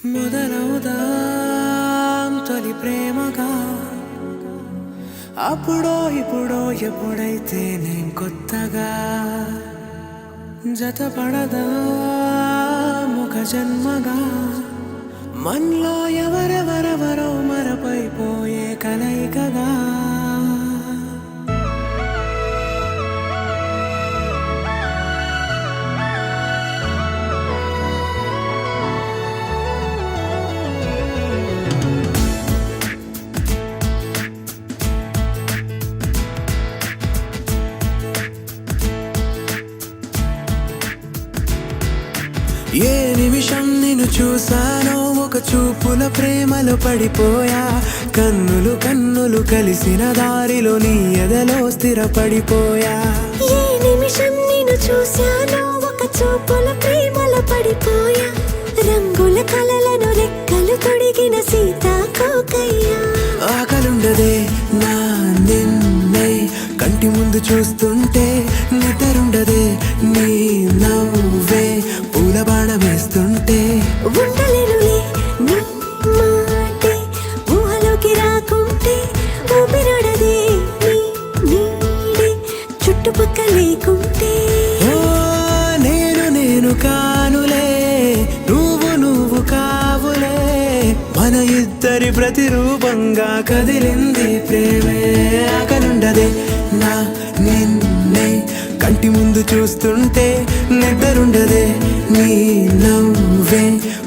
మొదలవుదాం తొలి ప్రేమగా, అప్పుడో ఇప్పుడో ఎప్పుడైతే నేను కొత్తగా జతపడదా ముఖ జన్మగా, మనలో ఎవరెవరెవరో మరపైపోయే కలయికగా. ఏ నిమిషం నిన్ను చూసానో ఒక చూపుల ప్రేమలో పడిపోయా, కన్నులు కన్నులు కలిసిన దారిలో నీ ఎదలో స్థిరపడిపోయా. ఏ నిమిషం నిన్ను చూసానో ఒక చూపుల ప్రేమలో పడిపోయా, రంగుల కలలను రెక్కలు తొడిగిన సీతాకోకయ్యా. ఆకలుండదే నా నిన్నే కంటి ముందు చూస్తుంటే, నిద్రుండదే నీ నవ్వే పూల బాణం వేస్తుంటే. ఉండలేనులే నీ మాటే ఊహలోకి రాకుంటే, ఊపిరాడదే నీ నీడే చుట్టుపక్క లేకుంటే. ఓ నేను నేను కానులే, నువ్వు నువ్వు కావులే, మన ఇద్దరి ప్రతిరూపంగా కదిలింది ప్రేమే. ఆకలుండదే నా నిన్నే కంటి ముందు చూస్తుంటే, నిద్రుండదే నీ నవ్వే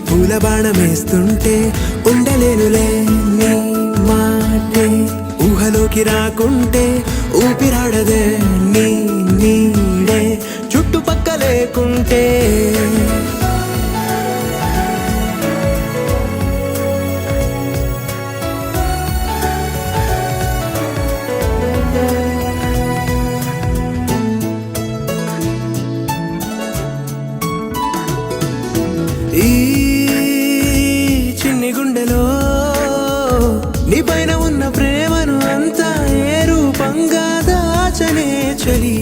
పూల బాణం వేస్తుంటే. ఉండలేనులే నీ మాటే ఊహలోకి రాకుంటే, ఊపిరాడదే నీ నీడే చుట్టుపక్క లేకుంటే. ఈ చిన్ని గుండెలో నీ పైన ఉన్న ప్రేమను అంతా ఏ రూపంగా దాచనే చలి.